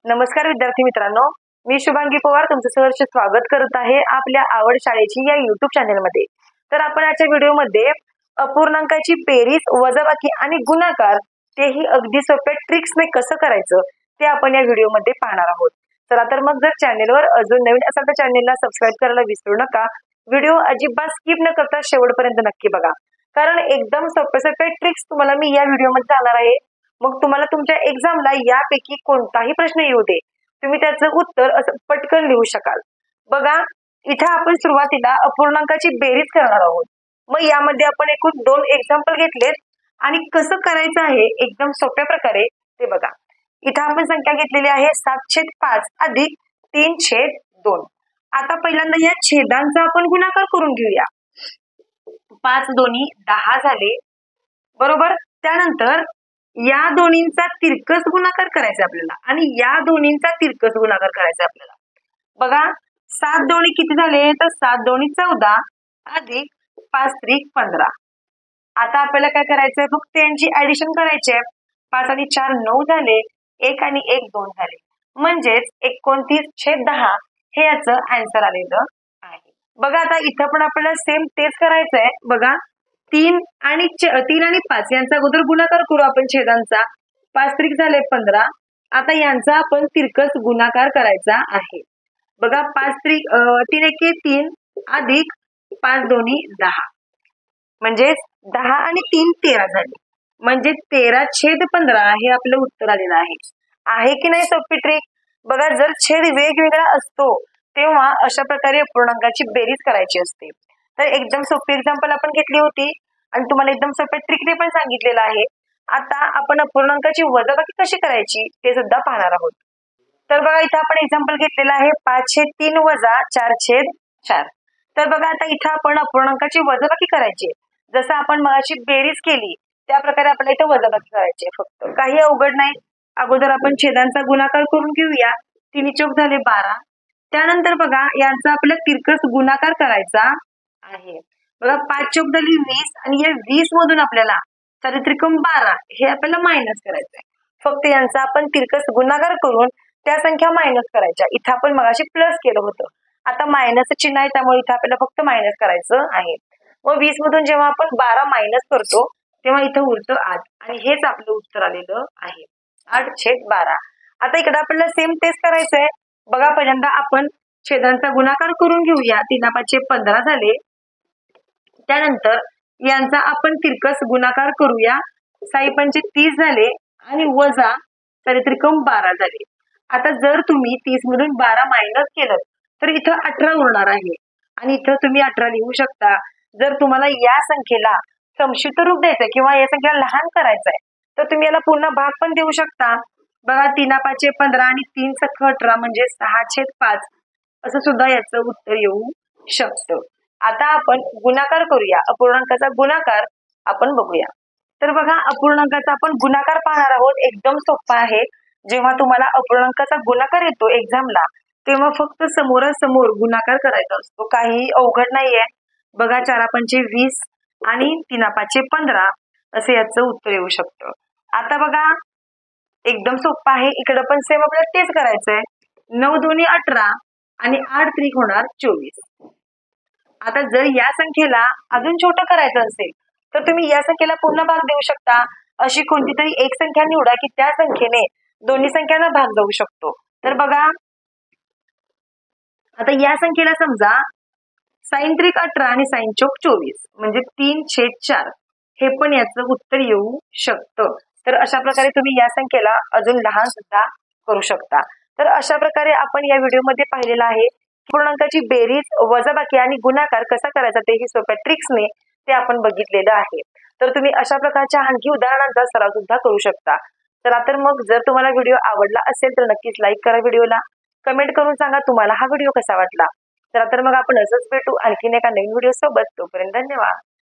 नमस्कार विद्यार्थी मित्रांनो, मी शुभांगी पवार तुमचं सहर्ष स्वागत करत आहे आपल्या आवड शाळेची या YouTube चॅनलमध्ये। तर आपण आजच्या व्हिडिओमध्ये अपूर्णांकाची बेरीज, वजाबाकी आणि गुणाकार तेही अगदी सोप्या ट्रिक्सने कसं करायचं ते आपण या व्हिडिओमध्ये पाहणार आहोत। चला तर मग जर चॅनलवर अजून नवीन असाल तर चॅनलला सबस्क्राइब करायला विसरू नका। व्हिडिओ अजिबात स्किप न करता शेवटपर्यंत नक्की बघा, कारण एकदम सोप्या ट्रिक्स तुम्हाला मी या व्हिडिओमध्ये सांगणार आहे। मग तुम्हाला तुमच्या एक्झामला यापैकी कोणताही प्रश्न येऊ दे, तुम्ही त्याचं उत्तर असं पटकन लिहू शकाल। बघा, इथे आपण सुरुवातीला अपूर्णांकाची बेरीज करणार आहोत। मग यामध्ये आपण एकूण 2 एक्झाम्पल घेतलेत आणि कसं करायचं आहे एकदम सोप्या प्रकारे ते बघा। इथे आपण संख्या घेतलेली आहे 7/5 अधिक 3/2। आता पहिल्यांदा या छेदांचा आपण गुणाकार करून घेऊया। 5 दोन्ही 10 झाले, बरोबर। त्यानंतर या दोन्हींचा तिरकस गुणाकार करायचा आपल्याला आणि या दोन्हींचा तिरकस गुणाकार करायचा आपल्याला। बघा, 7 दोन्ही किती झाले, तर 7 दोन्ही 14 अधिक 5 त्रिक 15। आता आपल्याला काय करायचंय, फक्त यांची ऍडिशन करायची आहे। 5 आणि 4 9 झाले, 1 आणि 1 2 झाले, म्हणजेच 29/10 हे याचं आन्सर आलेलं आहे। बघा, आता इथं पण आपल्याला सेम तेच करायचंय। बघा, 3 आणि 5 यांचा अगोदर गुणाकार करू आपण छेदांचा। 5 त्रिक झाले 15। आता यांचा आपण तिरकस गुणाकार करायचा आहे। बघा, 3 एके 3 अधिक 5 दोन्ही 10, म्हणजे 10 आणि 3 13 झाले, म्हणजे 13/15 हे आपलं उत्तर आलेलं आहे की नाही सोपी ट्रिक। बघा, जर छेद वेगवेगळा असतो तेव्हा अशा प्रकारे अपूर्णांकाची बेरीज करायची असते। तर एकदम सोपी एक्झाम्पल आपण घेतली होती आणि तुम्हाला एकदम सोप्या ट्रिकने पण सांगितलेलं आहे। आता आपण अपूर्णांकाची वजाबाकी कशी करायची ते सुद्धा पाहणार आहोत। तर बघा, इथं आपण एक्झाम्पल घेतलेलं आहे 5/3 वजा 4/4। तर बघा, आता इथं आपण अपूर्णांकाची वजाबाकी करायची, जसं आपण मगाशी बेरीज केली त्या प्रकारे आपल्याला इथं वजाबाकी करायची आहे। फक्त काही अवघड नाही। अगोदर आपण छेदांचा गुणाकार करून घेऊया। 3 चौक झाले 12। त्यानंतर बघा, यांचा आपल्याला तिरकस गुणाकार करायचा आहे। बघा, 5 चौक झाली 20 आणि या 20 मधून आपल्याला 4 त्रिकम 12 हे आपल्याला मायनस करायचंय। फक्त यांचा आपण तिरकस गुणाकार करून त्या संख्या मायनस करायच्या। इथं आपण मगाशी प्लस केलं होतं, आता मायनस चिन्ह आहे त्यामुळे इथं आपल्याला फक्त मायनस करायचं आहे। मग 20 मधून जेव्हा आपण 12 मायनस करतो तेव्हा इथं उरतं 8 आणि हेच आपलं उत्तर आलेलं आहे 8/12। आता इकडे आपल्याला सेम तेच करायचंय। बघा, पहिल्यांदा आपण छेदांचा गुणाकार करून घेऊया। 3 15 झाले। त्यानंतर यांचा आपण तिरकस गुणाकार करूया। 6 30 झाले आणि वजा 4 त्रिकम 12 झाले। आता जर तुम्ही 30 मधून 12 मायनस केलं तर इथं 18 उरणार आहे आणि इथं तुम्ही 18 लिहू शकता। जर तुम्हाला या संख्येला संक्षिप्त रूप द्यायचं किंवा या संख्येला लहान करायचंय तर तुम्ही याला पूर्ण भाग पण देऊ शकता। बघा, 3 15 आणि 3 सख 18 म्हणजे 6/5 असं सुद्धा याचं उत्तर येऊ शकतं। आता आपण गुणाकार करूया, अपूर्णांकाचा गुणाकार आपण बघूया। तर बघा, अपूर्णांकाचा आपण गुणाकार पाहणार आहोत। एकदम सोपा आहे। जेव्हा तुम्हाला अपूर्णांकाचा गुणाकार येतो एक्झामला तेव्हा फक्त समोरासमोर गुणाकार करायचा असतो, काही अवघड नाहीये। बघा, 4 20 आणि 3 15 असे याचं उत्तर येऊ शकतं। आता बघा, एकदम सोपं आहे। इकडे पण सेम आपल्याला तेच करायचंय। 9 दोन्ही 18 आणि 8 त्रिक होणार 24। आता जर या संख्येला अजून छोटं करायचं असेल तर तुम्ही या संख्येला पूर्ण भाग देऊ शकता। अशी कोणती तरी एक संख्या निवडा की त्या संख्येने दोन्ही संख्यांना भाग जाऊ शकतो। तर बघा, आता या संख्येला समजा sin त्रिक 18 आणि sin चौक 24 म्हणजे 3/4 हे पण याचं उत्तर येऊ शकतं। तर अशा प्रकारे तुम्ही या संख्येला अजून लहान सुद्धा करू शकता। तर अशा प्रकारे आपण या व्हिडिओमध्ये पाहिलेलं आहे पूर्णांकाची बेरीज, वजाबाकी आणि गुणाकार कसा करायचा तेही सोप्या ट्रिक्सने ते आपण बघितलेलं आहे। तर तुम्ही अशा प्रकारच्या आणखी उदाहरणांचा सराव सुद्धा करू शकता। चला तर मग जर तुम्हाला व्हिडिओ आवडला असेल तर नक्कीच लाईक करा व्हिडिओला, कमेंट करून सांगा तुम्हाला हा व्हिडिओ कसा वाटला। चला तर मग आपण असंच भेटू आणखीन एका नवीन व्हिडिओ सोबत। तोपर्यंत धन्यवाद।